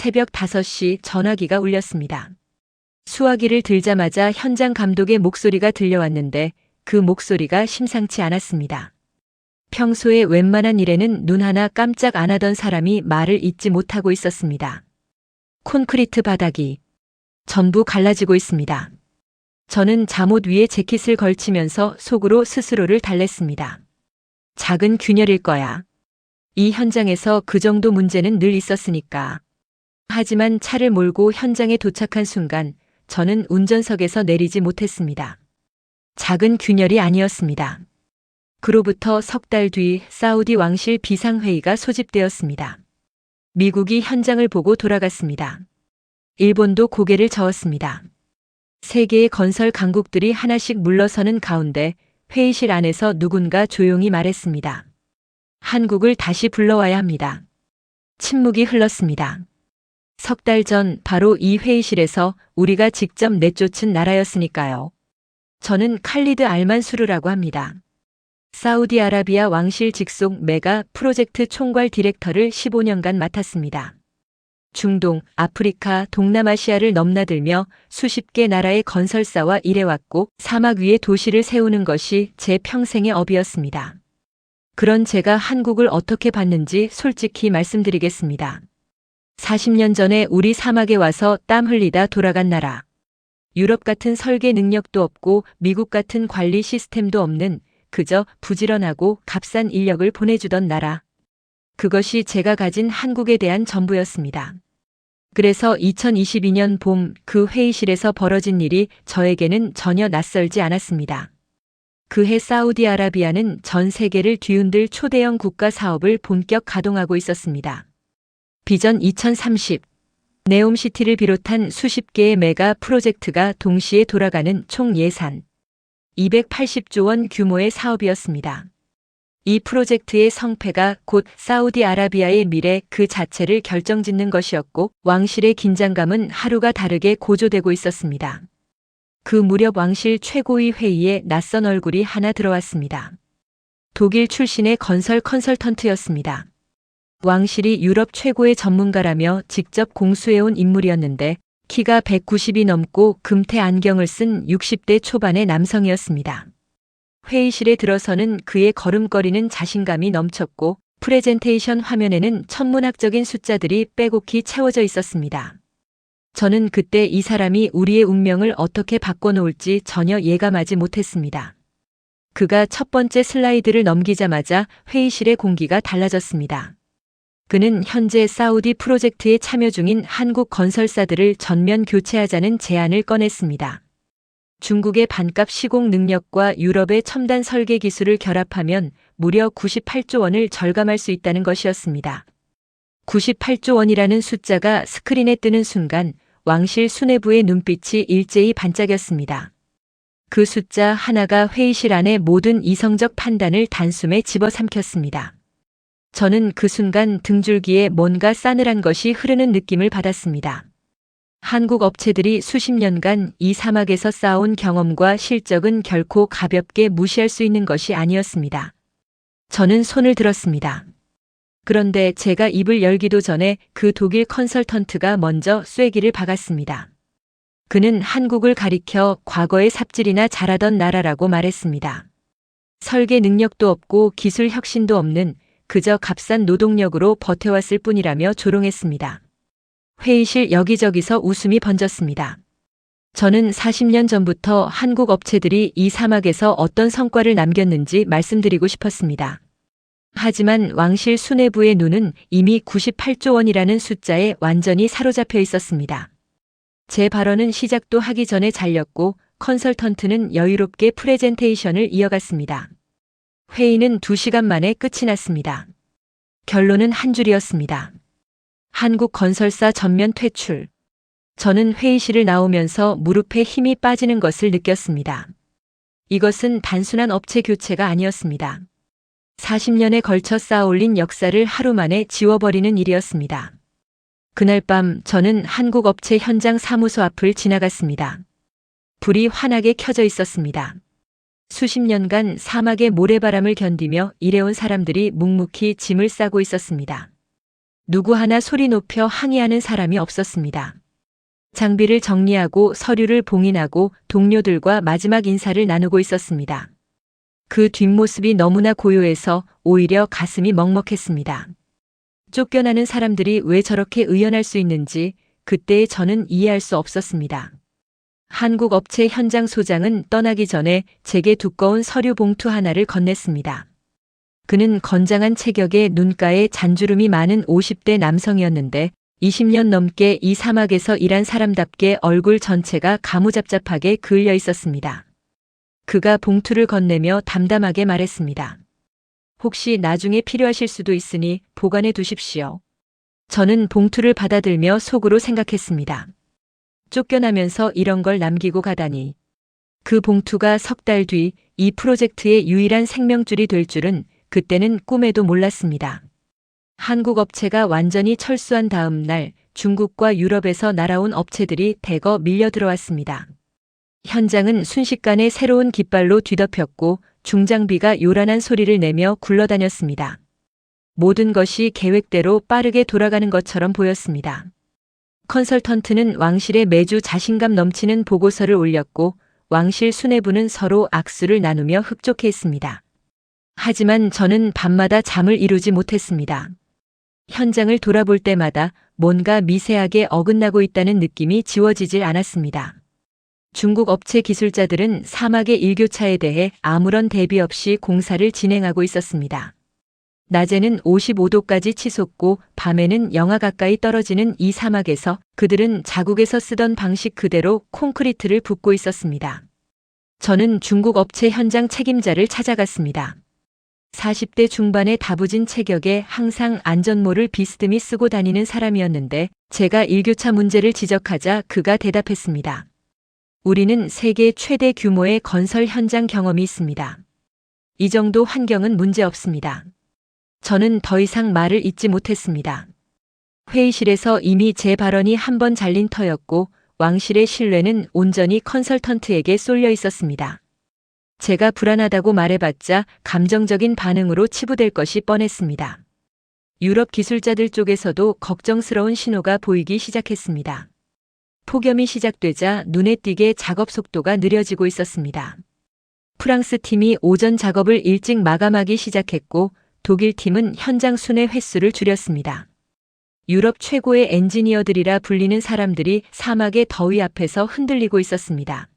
새벽 5시 전화기가 울렸습니다. 수화기를 들자마자 현장 감독의 목소리가 들려왔는데 그 목소리가 심상치 않았습니다. 평소에 웬만한 일에는 눈 하나 깜짝 안 하던 사람이 말을 잇지 못하고 있었습니다. 콘크리트 바닥이 전부 갈라지고 있습니다. 저는 잠옷 위에 재킷을 걸치면서 속으로 스스로를 달랬습니다. 작은 균열일 거야. 이 현장에서 그 정도 문제는 늘 있었으니까. 하지만 차를 몰고 현장에 도착한 순간 저는 운전석에서 내리지 못했습니다. 작은 균열이 아니었습니다. 그로부터 석 달 뒤 사우디 왕실 비상회의가 소집되었습니다. 미국이 현장을 보고 돌아갔습니다. 일본도 고개를 저었습니다. 세계의 건설 강국들이 하나씩 물러서는 가운데 회의실 안에서 누군가 조용히 말했습니다. 한국을 다시 불러와야 합니다. 침묵이 흘렀습니다. 석 달 전 바로 이 회의실에서 우리가 직접 내쫓은 나라였으니까요. 저는 칼리드 알만수르라고 합니다. 사우디아라비아 왕실 직속 메가 프로젝트 총괄 디렉터를 15년간 맡았습니다. 중동, 아프리카, 동남아시아를 넘나들며 수십 개 나라의 건설사와 일해왔고 사막 위에 도시를 세우는 것이 제 평생의 업이었습니다. 그런 제가 한국을 어떻게 봤는지 솔직히 말씀드리겠습니다. 40년 전에 우리 사막에 와서 땀 흘리다 돌아간 나라. 유럽 같은 설계 능력도 없고 미국 같은 관리 시스템도 없는 그저 부지런하고 값싼 인력을 보내주던 나라. 그것이 제가 가진 한국에 대한 전부였습니다. 그래서 2022년 봄 그 회의실에서 벌어진 일이 저에게는 전혀 낯설지 않았습니다. 그해 사우디아라비아는 전 세계를 뒤흔들 초대형 국가 사업을 본격 가동하고 있었습니다. 비전 2030, 네옴시티를 비롯한 수십 개의 메가 프로젝트가 동시에 돌아가는 총 예산 280조 원 규모의 사업이었습니다. 이 프로젝트의 성패가 곧 사우디아라비아의 미래 그 자체를 결정짓는 것이었고 왕실의 긴장감은 하루가 다르게 고조되고 있었습니다. 그 무렵 왕실 최고위 회의에 낯선 얼굴이 하나 들어왔습니다. 독일 출신의 건설 컨설턴트였습니다. 왕실이 유럽 최고의 전문가라며 직접 공수해온 인물이었는데 키가 190이 넘고 금태 안경을 쓴 60대 초반의 남성이었습니다. 회의실에 들어서는 그의 걸음걸이는 자신감이 넘쳤고 프레젠테이션 화면에는 천문학적인 숫자들이 빼곡히 채워져 있었습니다. 저는 그때 이 사람이 우리의 운명을 어떻게 바꿔놓을지 전혀 예감하지 못했습니다. 그가 첫 번째 슬라이드를 넘기자마자 회의실의 공기가 달라졌습니다. 그는 현재 사우디 프로젝트에 참여 중인 한국 건설사들을 전면 교체하자는 제안을 꺼냈습니다. 중국의 반값 시공 능력과 유럽의 첨단 설계 기술을 결합하면 무려 98조 원을 절감할 수 있다는 것이었습니다. 98조 원이라는 숫자가 스크린에 뜨는 순간 왕실 수뇌부의 눈빛이 일제히 반짝였습니다. 그 숫자 하나가 회의실 안의 모든 이성적 판단을 단숨에 집어삼켰습니다. 저는 그 순간 등줄기에 뭔가 싸늘한 것이 흐르는 느낌을 받았습니다. 한국 업체들이 수십 년간 이 사막에서 쌓아온 경험과 실적은 결코 가볍게 무시할 수 있는 것이 아니었습니다. 저는 손을 들었습니다. 그런데 제가 입을 열기도 전에 그 독일 컨설턴트가 먼저 쐐기를 박았습니다. 그는 한국을 가리켜 과거의 삽질이나 잘하던 나라라고 말했습니다. 설계 능력도 없고 기술 혁신도 없는 그저 값싼 노동력으로 버텨왔을 뿐이라며 조롱했습니다. 회의실 여기저기서 웃음이 번졌습니다. 저는 40년 전부터 한국 업체들이 이 사막에서 어떤 성과를 남겼는지 말씀드리고 싶었습니다. 하지만 왕실 수뇌부의 눈은 이미 98조 원이라는 숫자에 완전히 사로잡혀 있었습니다. 제 발언은 시작도 하기 전에 잘렸고 컨설턴트는 여유롭게 프레젠테이션을 이어갔습니다. 회의는 2시간 만에 끝이 났습니다. 결론은 한 줄이었습니다. 한국 건설사 전면 퇴출. 저는 회의실을 나오면서 무릎에 힘이 빠지는 것을 느꼈습니다. 이것은 단순한 업체 교체가 아니었습니다. 40년에 걸쳐 쌓아올린 역사를 하루 만에 지워버리는 일이었습니다. 그날 밤 저는 한국 업체 현장 사무소 앞을 지나갔습니다. 불이 환하게 켜져 있었습니다. 수십 년간 사막의 모래바람을 견디며 일해온 사람들이 묵묵히 짐을 싸고 있었습니다. 누구 하나 소리 높여 항의하는 사람이 없었습니다. 장비를 정리하고 서류를 봉인하고 동료들과 마지막 인사를 나누고 있었습니다. 그 뒷모습이 너무나 고요해서 오히려 가슴이 먹먹했습니다. 쫓겨나는 사람들이 왜 저렇게 의연할 수 있는지 그때의 저는 이해할 수 없었습니다. 한국 업체 현장 소장은 떠나기 전에 제게 두꺼운 서류 봉투 하나를 건넸습니다. 그는 건장한 체격에 눈가에 잔주름이 많은 50대 남성이었는데 20년 넘게 이 사막에서 일한 사람답게 얼굴 전체가 가무잡잡하게 그을려 있었습니다. 그가 봉투를 건네며 담담하게 말했습니다. 혹시 나중에 필요하실 수도 있으니 보관해 두십시오. 저는 봉투를 받아들며 속으로 생각했습니다. 쫓겨나면서 이런 걸 남기고 가다니. 그 봉투가 석 달 뒤 이 프로젝트의 유일한 생명줄이 될 줄은 그때는 꿈에도 몰랐습니다. 한국 업체가 완전히 철수한 다음 날 중국과 유럽에서 날아온 업체들이 대거 밀려 들어왔습니다. 현장은 순식간에 새로운 깃발로 뒤덮였고 중장비가 요란한 소리를 내며 굴러다녔습니다. 모든 것이 계획대로 빠르게 돌아가는 것처럼 보였습니다. 컨설턴트는 왕실에 매주 자신감 넘치는 보고서를 올렸고 왕실 수뇌부는 서로 악수를 나누며 흡족해했습니다. 하지만 저는 밤마다 잠을 이루지 못했습니다. 현장을 돌아볼 때마다 뭔가 미세하게 어긋나고 있다는 느낌이 지워지질 않았습니다. 중국 업체 기술자들은 사막의 일교차에 대해 아무런 대비 없이 공사를 진행하고 있었습니다. 낮에는 55도까지 치솟고 밤에는 영하 가까이 떨어지는 이 사막에서 그들은 자국에서 쓰던 방식 그대로 콘크리트를 붓고 있었습니다. 저는 중국 업체 현장 책임자를 찾아갔습니다. 40대 중반의 다부진 체격에 항상 안전모를 비스듬히 쓰고 다니는 사람이었는데 제가 일교차 문제를 지적하자 그가 대답했습니다. 우리는 세계 최대 규모의 건설 현장 경험이 있습니다. 이 정도 환경은 문제 없습니다. 저는 더 이상 말을 잇지 못했습니다. 회의실에서 이미 제 발언이 한 번 잘린 터였고 왕실의 신뢰는 온전히 컨설턴트에게 쏠려 있었습니다. 제가 불안하다고 말해봤자 감정적인 반응으로 치부될 것이 뻔했습니다. 유럽 기술자들 쪽에서도 걱정스러운 신호가 보이기 시작했습니다. 폭염이 시작되자 눈에 띄게 작업 속도가 느려지고 있었습니다. 프랑스 팀이 오전 작업을 일찍 마감하기 시작했고 독일 팀은 현장 순회 횟수를 줄였습니다. 유럽 최고의 엔지니어들이라 불리는 사람들이 사막의 더위 앞에서 흔들리고 있었습니다.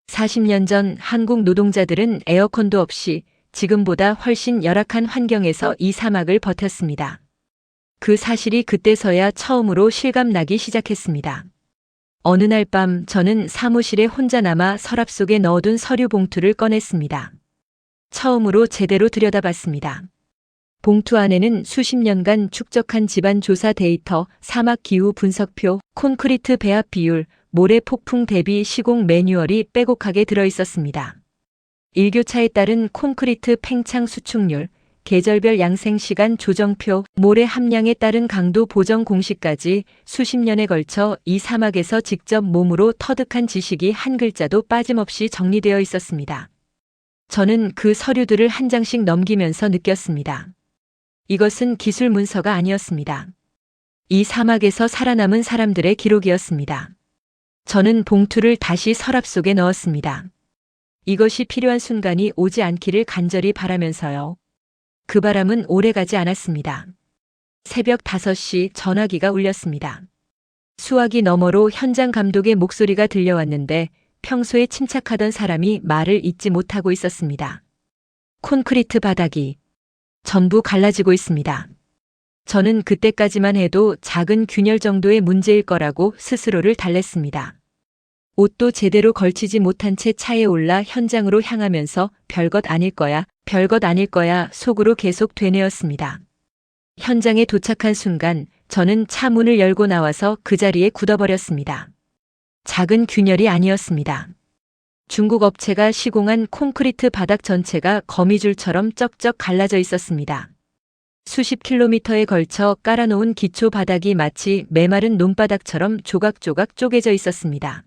40년 전 한국 노동자들은 에어컨도 없이 지금보다 훨씬 열악한 환경에서 이 사막을 버텼습니다. 그 사실이 그때서야 처음으로 실감나기 시작했습니다. 어느 날 밤 저는 사무실에 혼자 남아 서랍 속에 넣어둔 서류 봉투를 꺼냈습니다. 처음으로 제대로 들여다봤습니다. 봉투 안에는 수십 년간 축적한 집안 조사 데이터, 사막 기후 분석표, 콘크리트 배합 비율, 모래 폭풍 대비 시공 매뉴얼이 빼곡하게 들어있었습니다. 일교차에 따른 콘크리트 팽창 수축률, 계절별 양생시간 조정표, 모래 함량에 따른 강도 보정 공식까지 수십 년에 걸쳐 이 사막에서 직접 몸으로 터득한 지식이 한 글자도 빠짐없이 정리되어 있었습니다. 저는 그 서류들을 한 장씩 넘기면서 느꼈습니다. 이것은 기술 문서가 아니었습니다. 이 사막에서 살아남은 사람들의 기록이었습니다. 저는 봉투를 다시 서랍 속에 넣었습니다. 이것이 필요한 순간이 오지 않기를 간절히 바라면서요. 그 바람은 오래가지 않았습니다. 새벽 5시 전화기가 울렸습니다. 수화기 너머로 현장 감독의 목소리가 들려왔는데 평소에 침착하던 사람이 말을 잇지 못하고 있었습니다. 콘크리트 바닥이 전부 갈라지고 있습니다. 저는 그때까지만 해도 작은 균열 정도의 문제일 거라고 스스로를 달랬습니다. 옷도 제대로 걸치지 못한 채 차에 올라 현장으로 향하면서 별것 아닐 거야, 별것 아닐 거야 속으로 계속 되뇌었습니다. 현장에 도착한 순간 저는 차 문을 열고 나와서 그 자리에 굳어버렸습니다. 작은 균열이 아니었습니다. 중국 업체가 시공한 콘크리트 바닥 전체가 거미줄처럼 쩍쩍 갈라져 있었습니다. 수십 킬로미터에 걸쳐 깔아놓은 기초 바닥이 마치 메마른 논바닥처럼 조각조각 쪼개져 있었습니다.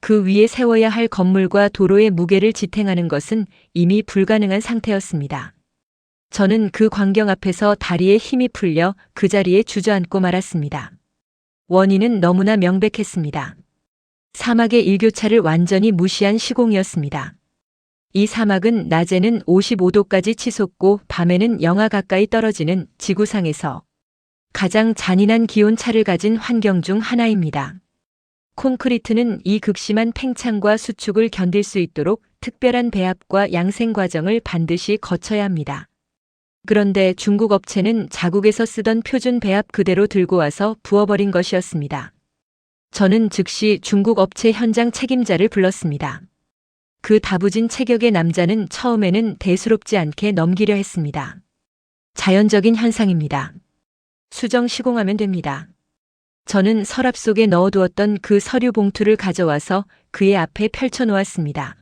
그 위에 세워야 할 건물과 도로의 무게를 지탱하는 것은 이미 불가능한 상태였습니다. 저는 그 광경 앞에서 다리에 힘이 풀려 그 자리에 주저앉고 말았습니다. 원인은 너무나 명백했습니다. 사막의 일교차를 완전히 무시한 시공이었습니다. 이 사막은 낮에는 55도까지 치솟고 밤에는 영하 가까이 떨어지는 지구상에서 가장 잔인한 기온차를 가진 환경 중 하나입니다. 콘크리트는 이 극심한 팽창과 수축을 견딜 수 있도록 특별한 배합과 양생 과정을 반드시 거쳐야 합니다. 그런데 중국 업체는 자국에서 쓰던 표준 배합 그대로 들고 와서 부어버린 것이었습니다. 저는 즉시 중국 업체 현장 책임자를 불렀습니다. 그 다부진 체격의 남자는 처음에는 대수롭지 않게 넘기려 했습니다. 자연적인 현상입니다. 수정 시공하면 됩니다. 저는 서랍 속에 넣어두었던 그 서류 봉투를 가져와서 그의 앞에 펼쳐놓았습니다.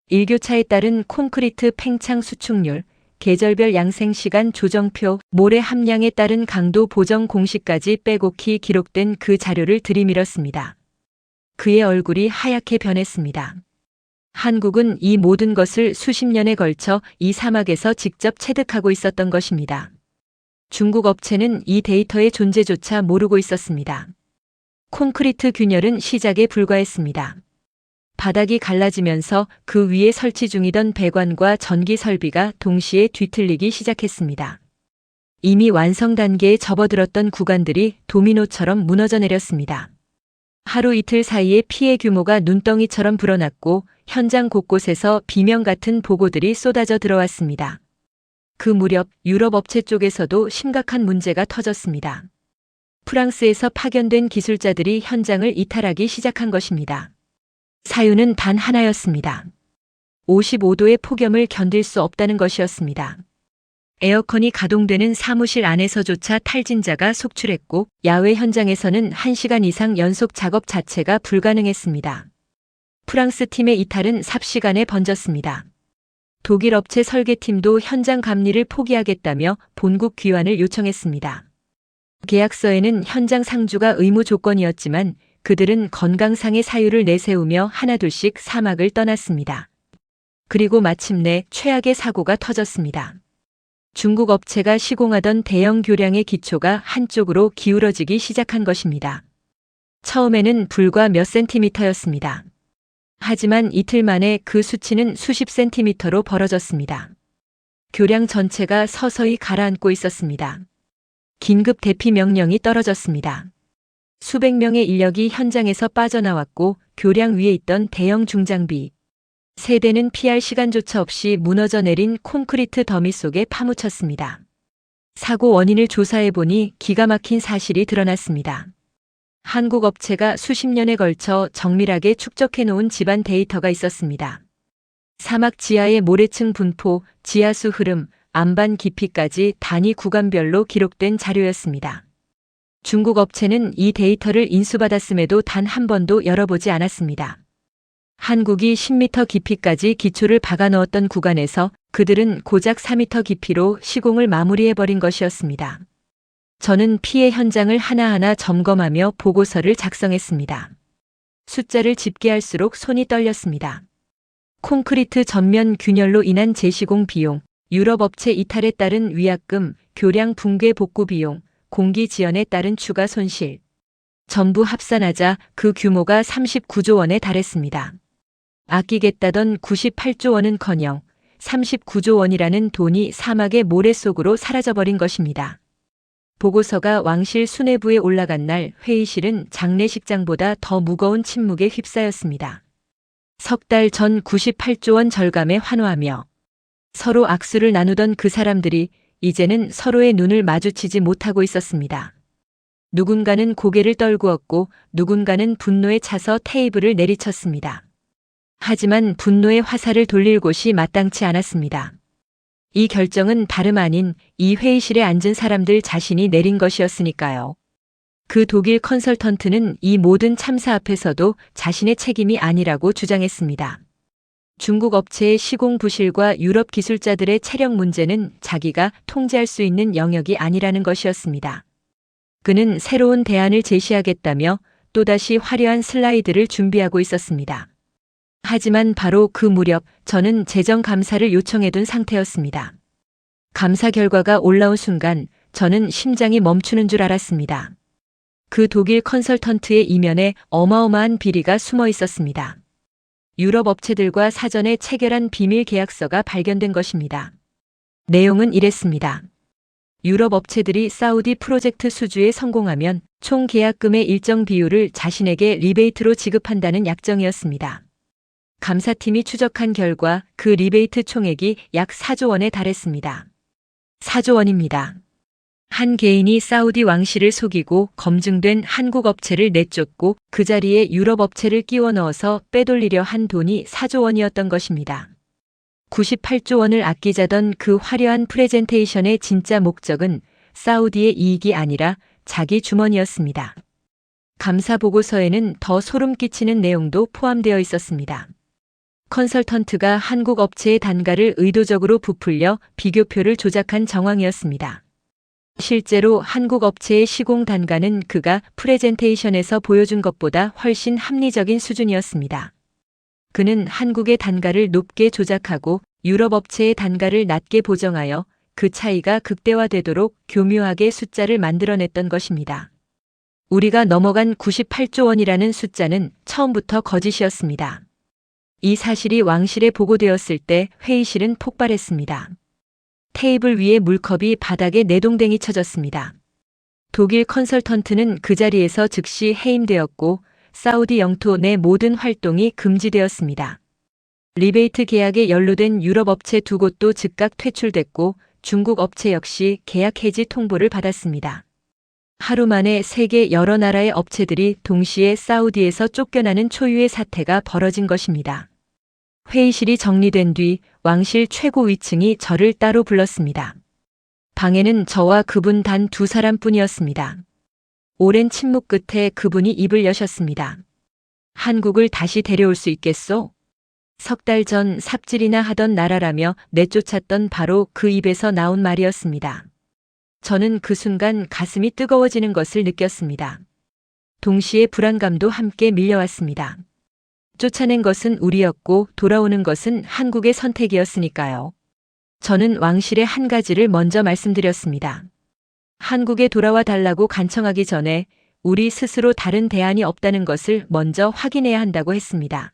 일교차에 따른 콘크리트 팽창 수축률, 계절별 양생시간 조정표, 모래 함량에 따른 강도 보정 공식까지 빼곡히 기록된 그 자료를 들이밀었습니다. 그의 얼굴이 하얗게 변했습니다. 한국은 이 모든 것을 수십 년에 걸쳐 이 사막에서 직접 체득하고 있었던 것입니다. 중국 업체는 이 데이터의 존재조차 모르고 있었습니다. 콘크리트 균열은 시작에 불과했습니다. 바닥이 갈라지면서 그 위에 설치 중이던 배관과 전기 설비가 동시에 뒤틀리기 시작했습니다. 이미 완성 단계에 접어들었던 구간들이 도미노처럼 무너져 내렸습니다. 하루 이틀 사이에 피해 규모가 눈덩이처럼 불어났고 현장 곳곳에서 비명 같은 보고들이 쏟아져 들어왔습니다. 그 무렵 유럽 업체 쪽에서도 심각한 문제가 터졌습니다. 프랑스에서 파견된 기술자들이 현장을 이탈하기 시작한 것입니다. 사유는 단 하나였습니다. 55도의 폭염을 견딜 수 없다는 것이었습니다. 에어컨이 가동되는 사무실 안에서조차 탈진자가 속출했고 야외 현장에서는 1시간 이상 연속 작업 자체가 불가능했습니다. 프랑스 팀의 이탈은 삽시간에 번졌습니다. 독일 업체 설계팀도 현장 감리를 포기하겠다며 본국 귀환을 요청했습니다. 계약서에는 현장 상주가 의무 조건이었지만 그들은 건강상의 사유를 내세우며 하나둘씩 사막을 떠났습니다. 그리고 마침내 최악의 사고가 터졌습니다. 중국 업체가 시공하던 대형 교량의 기초가 한쪽으로 기울어지기 시작한 것입니다. 처음에는 불과 몇 센티미터였습니다. 하지만 이틀 만에 그 수치는 수십 센티미터로 벌어졌습니다. 교량 전체가 서서히 가라앉고 있었습니다. 긴급 대피 명령이 떨어졌습니다. 수백 명의 인력이 현장에서 빠져나왔고 교량 위에 있던 대형 중장비, 세대는 피할 시간조차 없이 무너져 내린 콘크리트 더미 속에 파묻혔습니다. 사고 원인을 조사해보니 기가 막힌 사실이 드러났습니다. 한국 업체가 수십 년에 걸쳐 정밀하게 축적해놓은 집안 데이터가 있었습니다. 사막 지하의 모래층 분포, 지하수 흐름, 안반 깊이까지 단위 구간별로 기록된 자료였습니다. 중국 업체는 이 데이터를 인수받았음에도 단 한 번도 열어보지 않았습니다. 한국이 10m 깊이까지 기초를 박아 넣었던 구간에서 그들은 고작 4m 깊이로 시공을 마무리해버린 것이었습니다. 저는 피해 현장을 하나하나 점검하며 보고서를 작성했습니다. 숫자를 집계할수록 손이 떨렸습니다. 콘크리트 전면 균열로 인한 재시공 비용, 유럽 업체 이탈에 따른 위약금, 교량 붕괴 복구 비용, 공기 지연에 따른 추가 손실. 전부 합산하자 그 규모가 39조 원에 달했습니다. 아끼겠다던 98조 원은커녕 39조 원이라는 돈이 사막의 모래 속으로 사라져버린 것입니다. 보고서가 왕실 수뇌부에 올라간 날 회의실은 장례식장보다 더 무거운 침묵에 휩싸였습니다. 석 달 전 98조 원 절감에 환호하며 서로 악수를 나누던 그 사람들이 이제는 서로의 눈을 마주치지 못하고 있었습니다. 누군가는 고개를 떨구었고 누군가는 분노에 차서 테이블을 내리쳤습니다. 하지만 분노의 화살을 돌릴 곳이 마땅치 않았습니다. 이 결정은 다름 아닌 이 회의실에 앉은 사람들 자신이 내린 것이었으니까요. 그 독일 컨설턴트는 이 모든 참사 앞에서도 자신의 책임이 아니라고 주장했습니다. 중국 업체의 시공 부실과 유럽 기술자들의 체력 문제는 자기가 통제할 수 있는 영역이 아니라는 것이었습니다. 그는 새로운 대안을 제시하겠다며 또다시 화려한 슬라이드를 준비하고 있었습니다. 하지만 바로 그 무렵 저는 재정감사를 요청해둔 상태였습니다. 감사 결과가 올라온 순간 저는 심장이 멈추는 줄 알았습니다. 그 독일 컨설턴트의 이면에 어마어마한 비리가 숨어 있었습니다. 유럽 업체들과 사전에 체결한 비밀 계약서가 발견된 것입니다. 내용은 이랬습니다. 유럽 업체들이 사우디 프로젝트 수주에 성공하면 총 계약금의 일정 비율을 자신에게 리베이트로 지급한다는 약정이었습니다. 감사팀이 추적한 결과 그 리베이트 총액이 약 4조 원에 달했습니다. 4조 원입니다. 한 개인이 사우디 왕실을 속이고 검증된 한국 업체를 내쫓고 그 자리에 유럽 업체를 끼워 넣어서 빼돌리려 한 돈이 4조 원이었던 것입니다. 98조 원을 아끼자던 그 화려한 프레젠테이션의 진짜 목적은 사우디의 이익이 아니라 자기 주머니였습니다. 감사 보고서에는 더 소름 끼치는 내용도 포함되어 있었습니다. 컨설턴트가 한국 업체의 단가를 의도적으로 부풀려 비교표를 조작한 정황이었습니다. 실제로 한국 업체의 시공 단가는 그가 프레젠테이션에서 보여준 것보다 훨씬 합리적인 수준이었습니다. 그는 한국의 단가를 높게 조작하고 유럽 업체의 단가를 낮게 보정하여 그 차이가 극대화되도록 교묘하게 숫자를 만들어냈던 것입니다. 우리가 넘어간 98조 원이라는 숫자는 처음부터 거짓이었습니다. 이 사실이 왕실에 보고되었을 때 회의실은 폭발했습니다. 테이블 위에 물컵이 바닥에 내동댕이 쳐졌습니다. 독일 컨설턴트는 그 자리에서 즉시 해임되었고 사우디 영토 내 모든 활동이 금지되었습니다. 리베이트 계약에 연루된 유럽 업체 2곳도 즉각 퇴출됐고 중국 업체 역시 계약 해지 통보를 받았습니다. 하루 만에 세계 여러 나라의 업체들이 동시에 사우디에서 쫓겨나는 초유의 사태가 벌어진 것입니다. 회의실이 정리된 뒤 왕실 최고 위층이 저를 따로 불렀습니다. 방에는 저와 그분 단 2사람뿐이었습니다. 오랜 침묵 끝에 그분이 입을 여셨습니다. 한국을 다시 데려올 수 있겠소? 석 달 전 삽질이나 하던 나라라며 내쫓았던 바로 그 입에서 나온 말이었습니다. 저는 그 순간 가슴이 뜨거워지는 것을 느꼈습니다. 동시에 불안감도 함께 밀려왔습니다. 쫓아낸 것은 우리였고 돌아오는 것은 한국의 선택이었으니까요. 저는 왕실의 한 가지를 먼저 말씀드렸습니다. 한국에 돌아와 달라고 간청하기 전에 우리 스스로 다른 대안이 없다는 것을 먼저 확인해야 한다고 했습니다.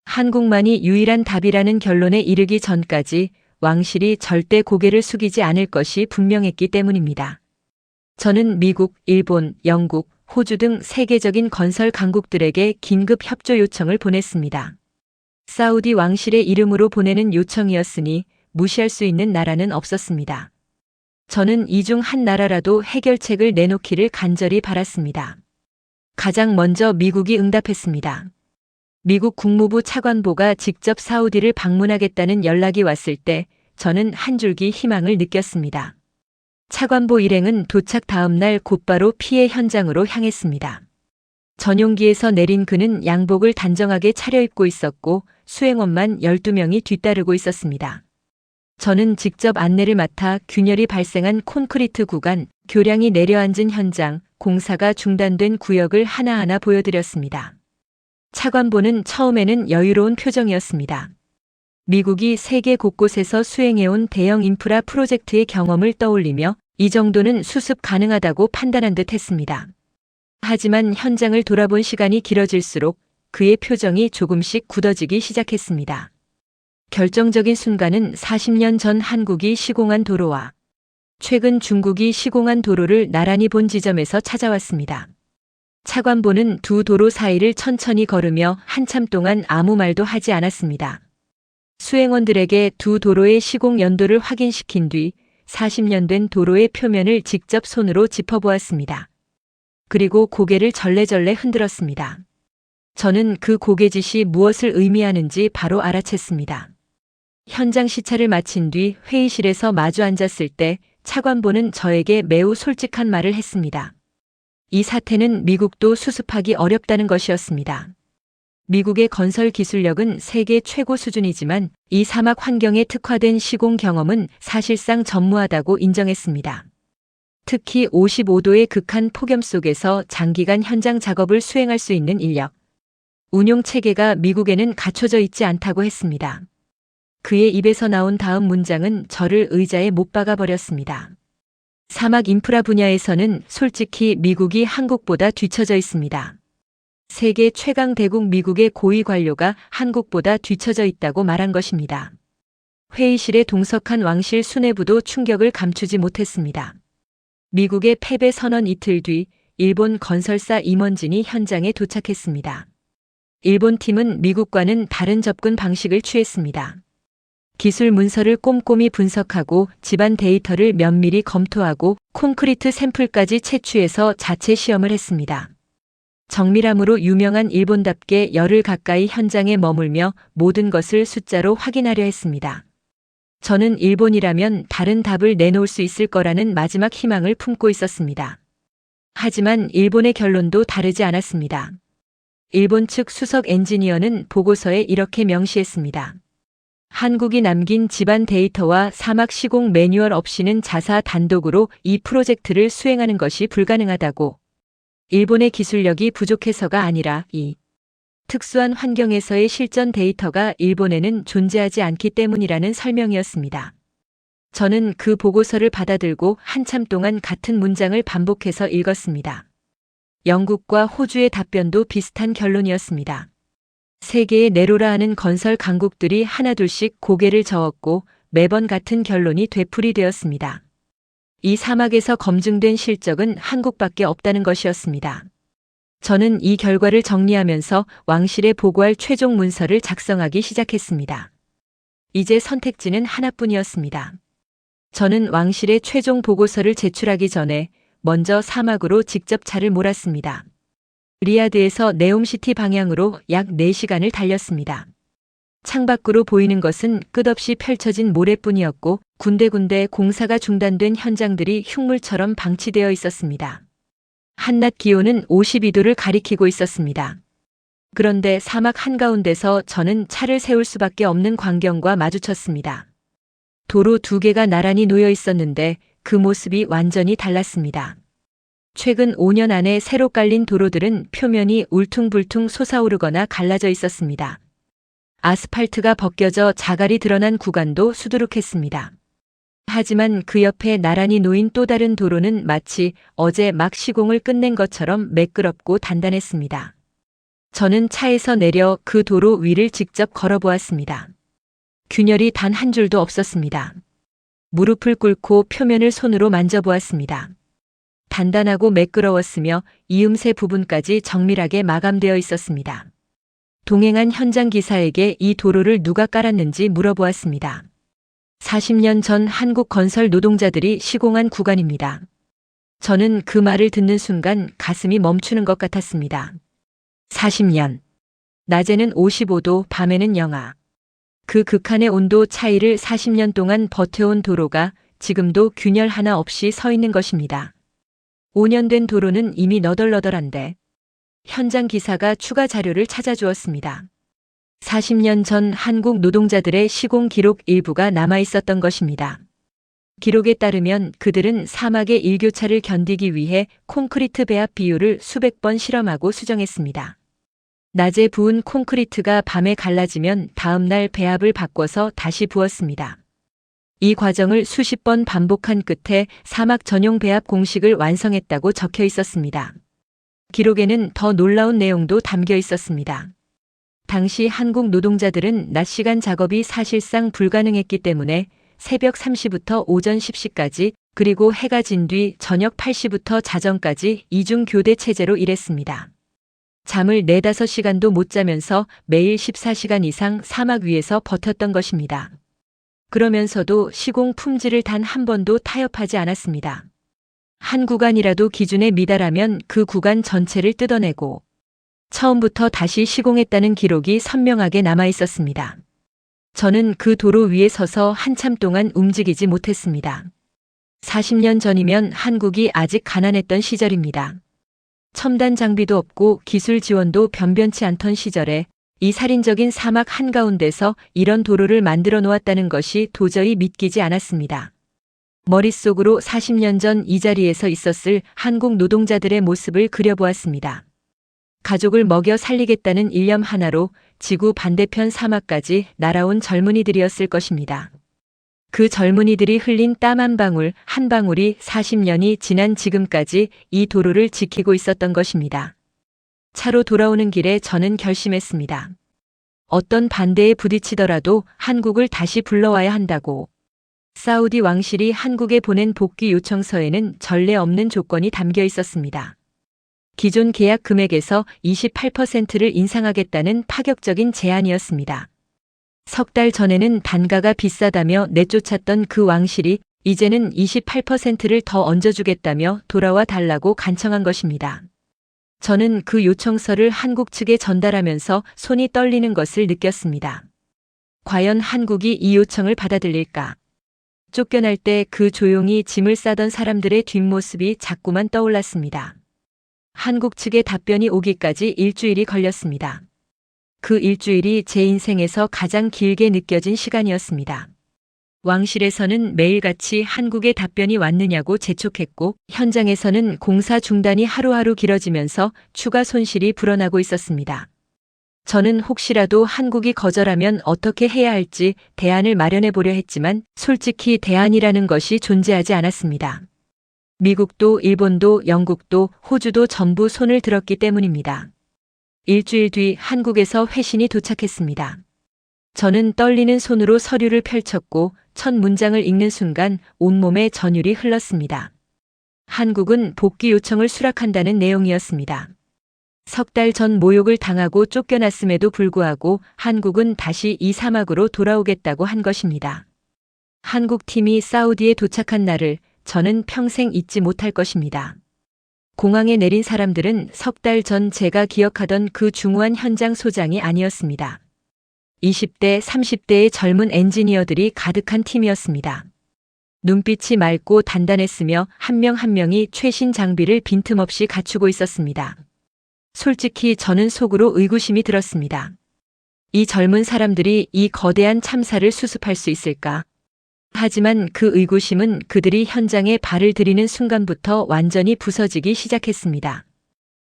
한국만이 유일한 답이라는 결론에 이르기 전까지 왕실이 절대 고개를 숙이지 않을 것이 분명했기 때문입니다. 저는 미국, 일본, 영국, 호주 등 세계적인 건설 강국들에게 긴급 협조 요청을 보냈습니다. 사우디 왕실의 이름으로 보내는 요청이었으니 무시할 수 있는 나라는 없었습니다. 저는 이 중 한 나라라도 해결책을 내놓기를 간절히 바랐습니다. 가장 먼저 미국이 응답했습니다. 미국 국무부 차관보가 직접 사우디를 방문하겠다는 연락이 왔을 때 저는 한 줄기 희망을 느꼈습니다. 차관보 일행은 도착 다음 날 곧바로 피해 현장으로 향했습니다. 전용기에서 내린 그는 양복을 단정하게 차려입고 있었고 수행원만 12명이 뒤따르고 있었습니다. 저는 직접 안내를 맡아 균열이 발생한 콘크리트 구간, 교량이 내려앉은 현장, 공사가 중단된 구역을 하나하나 보여드렸습니다. 차관보는 처음에는 여유로운 표정이었습니다. 미국이 세계 곳곳에서 수행해온 대형 인프라 프로젝트의 경험을 떠올리며 이 정도는 수습 가능하다고 판단한 듯 했습니다. 하지만 현장을 돌아본 시간이 길어질수록 그의 표정이 조금씩 굳어지기 시작했습니다. 결정적인 순간은 40년 전 한국이 시공한 도로와 최근 중국이 시공한 도로를 나란히 본 지점에서 찾아왔습니다. 차관보는 두 도로 사이를 천천히 걸으며 한참 동안 아무 말도 하지 않았습니다. 수행원들에게 두 도로의 시공 연도를 확인시킨 뒤 40년 된 도로의 표면을 직접 손으로 짚어보았습니다. 그리고 고개를 절레절레 흔들었습니다. 저는 그 고개짓이 무엇을 의미하는지 바로 알아챘습니다. 현장 시찰을 마친 뒤 회의실에서 마주 앉았을 때 차관보는 저에게 매우 솔직한 말을 했습니다. 이 사태는 미국도 수습하기 어렵다는 것이었습니다. 미국의 건설 기술력은 세계 최고 수준이지만 이 사막 환경에 특화된 시공 경험은 사실상 전무하다고 인정했습니다. 특히 55도의 극한 폭염 속에서 장기간 현장 작업을 수행할 수 있는 인력, 운용 체계가 미국에는 갖춰져 있지 않다고 했습니다. 그의 입에서 나온 다음 문장은 저를 의자에 못 박아 버렸습니다. 사막 인프라 분야에서는 솔직히 미국이 한국보다 뒤처져 있습니다. 세계 최강 대국 미국의 고위 관료가 한국보다 뒤처져 있다고 말한 것입니다. 회의실에 동석한 왕실 수뇌부도 충격을 감추지 못했습니다. 미국의 패배 선언 이틀 뒤 일본 건설사 임원진이 현장에 도착했습니다. 일본 팀은 미국과는 다른 접근 방식을 취했습니다. 기술 문서를 꼼꼼히 분석하고 집안 데이터를 면밀히 검토하고 콘크리트 샘플까지 채취해서 자체 시험을 했습니다. 정밀함으로 유명한 일본답게 열흘 가까이 현장에 머물며 모든 것을 숫자로 확인하려 했습니다. 저는 일본이라면 다른 답을 내놓을 수 있을 거라는 마지막 희망을 품고 있었습니다. 하지만 일본의 결론도 다르지 않았습니다. 일본 측 수석 엔지니어는 보고서에 이렇게 명시했습니다. 한국이 남긴 집안 데이터와 사막 시공 매뉴얼 없이는 자사 단독으로 이 프로젝트를 수행하는 것이 불가능하다고. 일본의 기술력이 부족해서가 아니라 이 특수한 환경에서의 실전 데이터가 일본에는 존재하지 않기 때문이라는 설명이었습니다. 저는 그 보고서를 받아들고 한참 동안 같은 문장을 반복해서 읽었습니다. 영국과 호주의 답변도 비슷한 결론이었습니다. 세계의 네로라 하는 건설 강국들이 하나둘씩 고개를 저었고 매번 같은 결론이 되풀이되었습니다. 이 사막에서 검증된 실적은 한국밖에 없다는 것이었습니다. 저는 이 결과를 정리하면서 왕실에 보고할 최종 문서를 작성하기 시작했습니다. 이제 선택지는 하나뿐이었습니다. 저는 왕실에 최종 보고서를 제출하기 전에 먼저 사막으로 직접 차를 몰았습니다. 리야드에서 네옴시티 방향으로 약 4시간을 달렸습니다. 창밖으로 보이는 것은 끝없이 펼쳐진 모래뿐이었고 군데군데 공사가 중단된 현장들이 흉물처럼 방치되어 있었습니다. 한낮 기온은 52도를 가리키고 있었습니다. 그런데 사막 한가운데서 저는 차를 세울 수밖에 없는 광경과 마주쳤습니다. 도로 2개가 나란히 놓여 있었는데 그 모습이 완전히 달랐습니다. 최근 5년 안에 새로 깔린 도로들은 표면이 울퉁불퉁 솟아오르거나 갈라져 있었습니다. 아스팔트가 벗겨져 자갈이 드러난 구간도 수두룩했습니다. 하지만 그 옆에 나란히 놓인 또 다른 도로는 마치 어제 막 시공을 끝낸 것처럼 매끄럽고 단단했습니다. 저는 차에서 내려 그 도로 위를 직접 걸어보았습니다. 균열이 단 한 줄도 없었습니다. 무릎을 꿇고 표면을 손으로 만져보았습니다. 단단하고 매끄러웠으며 이음새 부분까지 정밀하게 마감되어 있었습니다. 동행한 현장 기사에게 이 도로를 누가 깔았는지 물어보았습니다. 40년 전 한국 건설 노동자들이 시공한 구간입니다. 저는 그 말을 듣는 순간 가슴이 멈추는 것 같았습니다. 40년. 낮에는 55도, 밤에는 영하. 그 극한의 온도 차이를 40년 동안 버텨온 도로가 지금도 균열 하나 없이 서 있는 것입니다. 5년 된 도로는 이미 너덜너덜한데 현장 기사가 추가 자료를 찾아주었습니다. 40년 전 한국 노동자들의 시공 기록 일부가 남아 있었던 것입니다. 기록에 따르면 그들은 사막의 일교차를 견디기 위해 콘크리트 배합 비율을 수백 번 실험하고 수정했습니다. 낮에 부은 콘크리트가 밤에 갈라지면 다음 날 배합을 바꿔서 다시 부었습니다. 이 과정을 수십 번 반복한 끝에 사막 전용 배합 공식을 완성했다고 적혀 있었습니다. 기록에는 더 놀라운 내용도 담겨 있었습니다. 당시 한국 노동자들은 낮 시간 작업이 사실상 불가능했기 때문에 새벽 3시부터 오전 10시까지 그리고 해가 진 뒤 저녁 8시부터 자정까지 이중 교대 체제로 일했습니다. 잠을 4-5시간도 못 자면서 매일 14시간 이상 사막 위에서 버텼던 것입니다. 그러면서도 시공 품질을 단 한 번도 타협하지 않았습니다. 한 구간이라도 기준에 미달하면 그 구간 전체를 뜯어내고 처음부터 다시 시공했다는 기록이 선명하게 남아 있었습니다. 저는 그 도로 위에 서서 한참 동안 움직이지 못했습니다. 40년 전이면 한국이 아직 가난했던 시절입니다. 첨단 장비도 없고 기술 지원도 변변치 않던 시절에 이 살인적인 사막 한가운데서 이런 도로를 만들어 놓았다는 것이 도저히 믿기지 않았습니다. 머릿속으로 40년 전 이 자리에서 있었을 한국 노동자들의 모습을 그려보았습니다. 가족을 먹여 살리겠다는 일념 하나로 지구 반대편 사막까지 날아온 젊은이들이었을 것입니다. 그 젊은이들이 흘린 땀 한 방울 한 방울이 40년이 지난 지금까지 이 도로를 지키고 있었던 것입니다. 차로 돌아오는 길에 저는 결심했습니다. 어떤 반대에 부딪히더라도 한국을 다시 불러와야 한다고. 사우디 왕실이 한국에 보낸 복귀 요청서에는 전례 없는 조건이 담겨 있었습니다. 기존 계약 금액에서 28%를 인상하겠다는 파격적인 제안이었습니다. 석 달 전에는 단가가 비싸다며 내쫓았던 그 왕실이 이제는 28%를 더 얹어주겠다며 돌아와 달라고 간청한 것입니다. 저는 그 요청서를 한국 측에 전달하면서 손이 떨리는 것을 느꼈습니다. 과연 한국이 이 요청을 받아들일까? 쫓겨날 때 그 조용히 짐을 싸던 사람들의 뒷모습이 자꾸만 떠올랐습니다. 한국 측의 답변이 오기까지 일주일이 걸렸습니다. 그 일주일이 제 인생에서 가장 길게 느껴진 시간이었습니다. 왕실에서는 매일같이 한국의 답변이 왔느냐고 재촉했고, 현장에서는 공사 중단이 하루하루 길어지면서 추가 손실이 불어나고 있었습니다. 저는 혹시라도 한국이 거절하면 어떻게 해야 할지 대안을 마련해 보려 했지만 솔직히 대안이라는 것이 존재하지 않았습니다. 미국도 일본도 영국도 호주도 전부 손을 들었기 때문입니다. 일주일 뒤 한국에서 회신이 도착했습니다. 저는 떨리는 손으로 서류를 펼쳤고 첫 문장을 읽는 순간 온몸에 전율이 흘렀습니다. 한국은 복귀 요청을 수락한다는 내용이었습니다. 석 달 전 모욕을 당하고 쫓겨났음에도 불구하고 한국은 다시 이 사막으로 돌아오겠다고 한 것입니다. 한국 팀이 사우디에 도착한 날을 저는 평생 잊지 못할 것입니다. 공항에 내린 사람들은 석 달 전 제가 기억하던 그 중후한 현장 소장이 아니었습니다. 20대, 30대의 젊은 엔지니어들이 가득한 팀이었습니다. 눈빛이 맑고 단단했으며 한 명 한 명이 최신 장비를 빈틈없이 갖추고 있었습니다. 솔직히 저는 속으로 의구심이 들었습니다. 이 젊은 사람들이 이 거대한 참사를 수습할 수 있을까? 하지만 그 의구심은 그들이 현장에 발을 들이는 순간부터 완전히 부서지기 시작했습니다.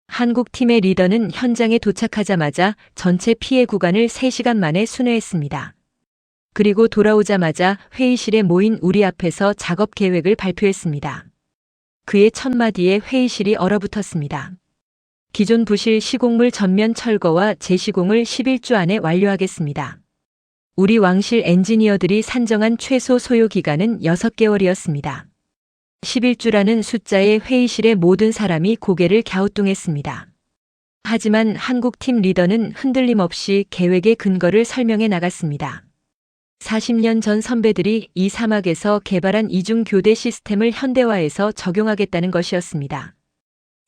한국 팀의 리더는 현장에 도착하자마자 전체 피해 구간을 3시간 만에 순회했습니다. 그리고 돌아오자마자 회의실에 모인 우리 앞에서 작업 계획을 발표했습니다. 그의 첫 마디에 회의실이 얼어붙었습니다. 기존 부실 시공물 전면 철거와 재시공을 11주 안에 완료하겠습니다. 우리 왕실 엔지니어들이 산정한 최소 소요 기간은 6개월이었습니다. 11주라는 숫자에 회의실의 모든 사람이 고개를 갸우뚱했습니다. 하지만 한국 팀 리더는 흔들림 없이 계획의 근거를 설명해 나갔습니다. 40년 전 선배들이 이 사막에서 개발한 이중 교대 시스템을 현대화해서 적용하겠다는 것이었습니다.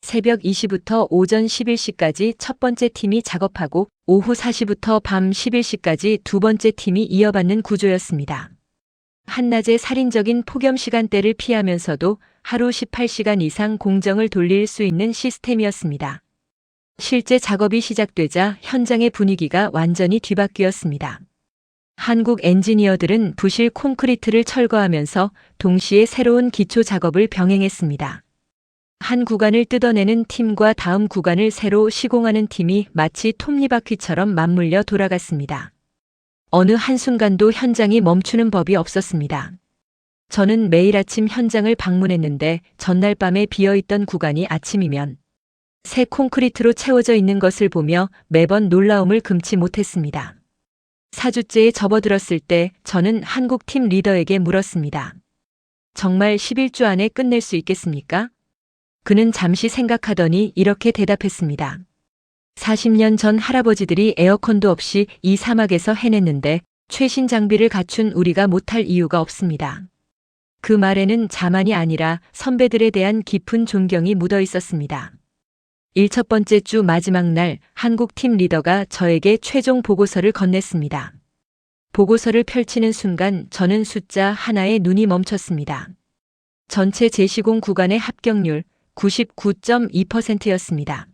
새벽 2시부터 오전 11시까지 첫 번째 팀이 작업하고 오후 4시부터 밤 11시까지 두 번째 팀이 이어받는 구조였습니다. 한낮의 살인적인 폭염 시간대를 피하면서도 하루 18시간 이상 공정을 돌릴 수 있는 시스템이었습니다. 실제 작업이 시작되자 현장의 분위기가 완전히 뒤바뀌었습니다. 한국 엔지니어들은 부실 콘크리트를 철거하면서 동시에 새로운 기초 작업을 병행했습니다. 한 구간을 뜯어내는 팀과 다음 구간을 새로 시공하는 팀이 마치 톱니바퀴처럼 맞물려 돌아갔습니다. 어느 한순간도 현장이 멈추는 법이 없었습니다. 저는 매일 아침 현장을 방문했는데 전날 밤에 비어있던 구간이 아침이면 새 콘크리트로 채워져 있는 것을 보며 매번 놀라움을 금치 못했습니다. 4주째에 접어들었을 때 저는 한국 팀 리더에게 물었습니다. 정말 11주 안에 끝낼 수 있겠습니까? 그는 잠시 생각하더니 이렇게 대답했습니다. 40년 전 할아버지들이 에어컨도 없이 이 사막에서 해냈는데 최신 장비를 갖춘 우리가 못할 이유가 없습니다. 그 말에는 자만이 아니라 선배들에 대한 깊은 존경이 묻어 있었습니다. 첫 번째 주 마지막 날 한국 팀 리더가 저에게 최종 보고서를 건넸습니다. 보고서를 펼치는 순간 저는 숫자 하나에 눈이 멈췄습니다. 전체 재시공 구간의 합격률 99.2%였습니다.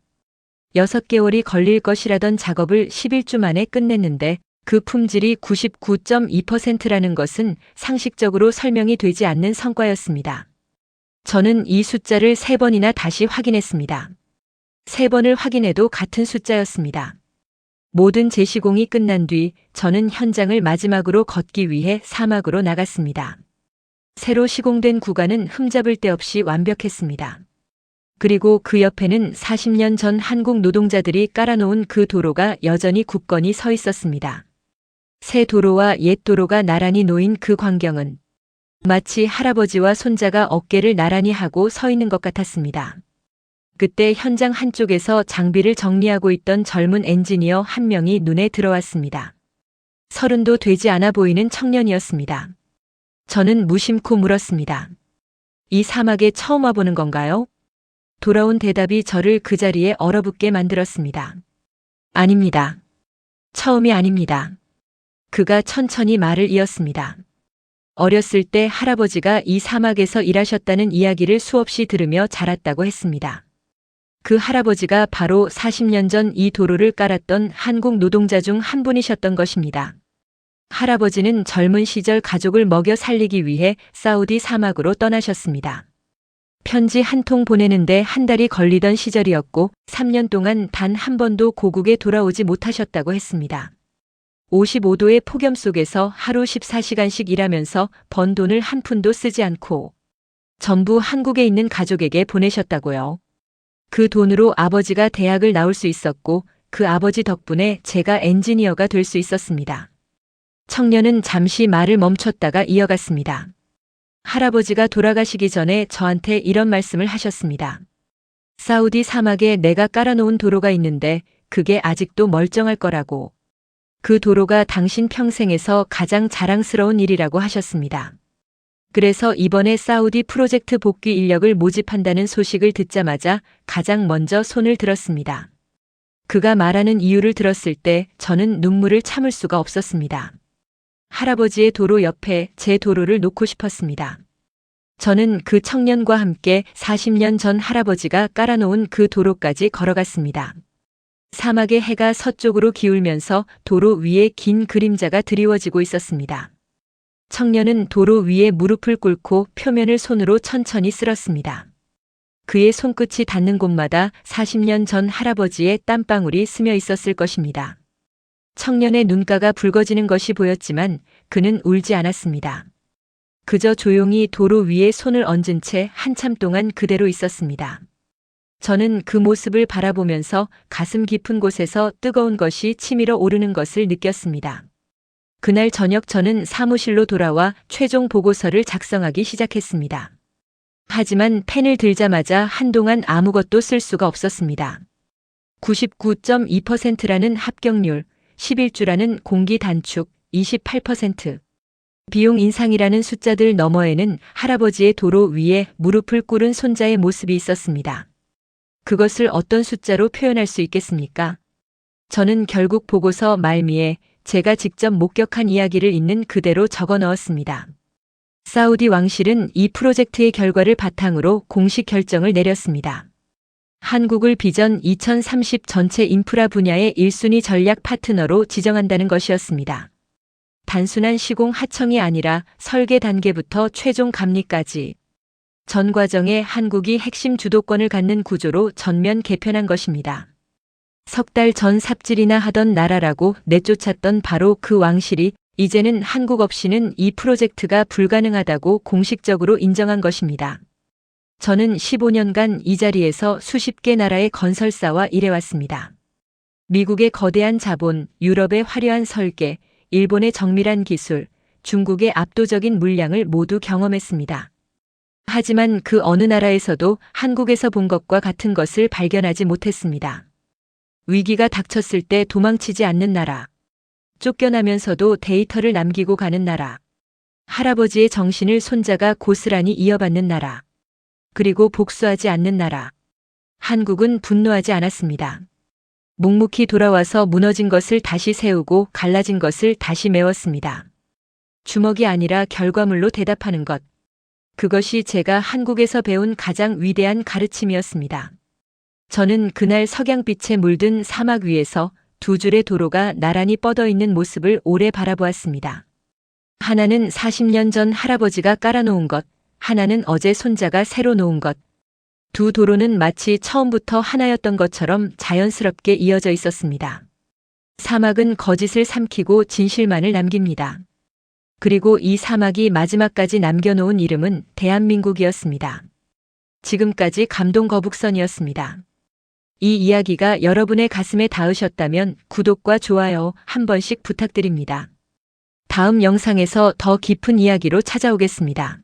6개월이 걸릴 것이라던 작업을 11주 만에 끝냈는데 그 품질이 99.2%라는 것은 상식적으로 설명이 되지 않는 성과였습니다. 저는 이 숫자를 3번이나 다시 확인했습니다. 3번을 확인해도 같은 숫자였습니다. 모든 재시공이 끝난 뒤 저는 현장을 마지막으로 걷기 위해 사막으로 나갔습니다. 새로 시공된 구간은 흠잡을 데 없이 완벽했습니다. 그리고 그 옆에는 40년 전 한국 노동자들이 깔아놓은 그 도로가 여전히 굳건히 서 있었습니다. 새 도로와 옛 도로가 나란히 놓인 그 광경은 마치 할아버지와 손자가 어깨를 나란히 하고 서 있는 것 같았습니다. 그때 현장 한쪽에서 장비를 정리하고 있던 젊은 엔지니어 한 명이 눈에 들어왔습니다. 30도 되지 않아 보이는 청년이었습니다. 저는 무심코 물었습니다. 이 사막에 처음 와보는 건가요? 돌아온 대답이 저를 그 자리에 얼어붙게 만들었습니다. 아닙니다. 처음이 아닙니다. 그가 천천히 말을 이었습니다. 어렸을 때 할아버지가 이 사막에서 일하셨다는 이야기를 수없이 들으며 자랐다고 했습니다. 그 할아버지가 바로 40년 전 이 도로를 깔았던 한국 노동자 중 한 분이셨던 것입니다. 할아버지는 젊은 시절 가족을 먹여 살리기 위해 사우디 사막으로 떠나셨습니다. 편지 한 통 보내는데 한 달이 걸리던 시절이었고 3년 동안 단 한 번도 고국에 돌아오지 못하셨다고 했습니다. 55도의 폭염 속에서 하루 14시간씩 일하면서 번 돈을 한 푼도 쓰지 않고 전부 한국에 있는 가족에게 보내셨다고요. 그 돈으로 아버지가 대학을 나올 수 있었고 그 아버지 덕분에 제가 엔지니어가 될 수 있었습니다. 청년은 잠시 말을 멈췄다가 이어갔습니다. 할아버지가 돌아가시기 전에 저한테 이런 말씀을 하셨습니다. 사우디 사막에 내가 깔아놓은 도로가 있는데 그게 아직도 멀쩡할 거라고. 그 도로가 당신 평생에서 가장 자랑스러운 일이라고 하셨습니다. 그래서 이번에 사우디 프로젝트 복귀 인력을 모집한다는 소식을 듣자마자 가장 먼저 손을 들었습니다. 그가 말하는 이유를 들었을 때 저는 눈물을 참을 수가 없었습니다. 할아버지의 도로 옆에 제 도로를 놓고 싶었습니다. 저는 그 청년과 함께 40년 전 할아버지가 깔아놓은 그 도로까지 걸어갔습니다. 사막의 해가 서쪽으로 기울면서 도로 위에 긴 그림자가 드리워지고 있었습니다. 청년은 도로 위에 무릎을 꿇고 표면을 손으로 천천히 쓸었습니다. 그의 손끝이 닿는 곳마다 40년 전 할아버지의 땀방울이 스며 있었을 것입니다. 청년의 눈가가 붉어지는 것이 보였지만 그는 울지 않았습니다. 그저 조용히 도로 위에 손을 얹은 채 한참 동안 그대로 있었습니다. 저는 그 모습을 바라보면서 가슴 깊은 곳에서 뜨거운 것이 치밀어 오르는 것을 느꼈습니다. 그날 저녁 저는 사무실로 돌아와 최종 보고서를 작성하기 시작했습니다. 하지만 펜을 들자마자 한동안 아무것도 쓸 수가 없었습니다. 99.2%라는 합격률, 11주라는 공기 단축, 28%. 비용 인상이라는 숫자들 너머에는 할아버지의 도로 위에 무릎을 꿇은 손자의 모습이 있었습니다. 그것을 어떤 숫자로 표현할 수 있겠습니까? 저는 결국 보고서 말미에 제가 직접 목격한 이야기를 있는 그대로 적어 넣었습니다. 사우디 왕실은 이 프로젝트의 결과를 바탕으로 공식 결정을 내렸습니다. 한국을 비전 2030 전체 인프라 분야의 1순위 전략 파트너로 지정한다는 것이었습니다. 단순한 시공 하청이 아니라 설계 단계부터 최종 감리까지 전 과정에 한국이 핵심 주도권을 갖는 구조로 전면 개편한 것입니다. 석 달 전 삽질이나 하던 나라라고 내쫓았던 바로 그 왕실이 이제는 한국 없이는 이 프로젝트가 불가능하다고 공식적으로 인정한 것입니다. 저는 15년간 이 자리에서 수십 개 나라의 건설사와 일해왔습니다. 미국의 거대한 자본, 유럽의 화려한 설계, 일본의 정밀한 기술, 중국의 압도적인 물량을 모두 경험했습니다. 하지만 그 어느 나라에서도 한국에서 본 것과 같은 것을 발견하지 못했습니다. 위기가 닥쳤을 때 도망치지 않는 나라. 쫓겨나면서도 데이터를 남기고 가는 나라. 할아버지의 정신을 손자가 고스란히 이어받는 나라. 그리고 복수하지 않는 나라. 한국은 분노하지 않았습니다. 묵묵히 돌아와서 무너진 것을 다시 세우고 갈라진 것을 다시 메웠습니다. 주먹이 아니라 결과물로 대답하는 것. 그것이 제가 한국에서 배운 가장 위대한 가르침이었습니다. 저는 그날 석양빛에 물든 사막 위에서 두 줄의 도로가 나란히 뻗어 있는 모습을 오래 바라보았습니다. 하나는 40년 전 할아버지가 깔아놓은 것, 하나는 어제 손자가 새로 놓은 것. 두 도로는 마치 처음부터 하나였던 것처럼 자연스럽게 이어져 있었습니다. 사막은 거짓을 삼키고 진실만을 남깁니다. 그리고 이 사막이 마지막까지 남겨놓은 이름은 대한민국이었습니다. 지금까지 감동 거북선이었습니다. 이 이야기가 여러분의 가슴에 닿으셨다면 구독과 좋아요 한 번씩 부탁드립니다. 다음 영상에서 더 깊은 이야기로 찾아오겠습니다.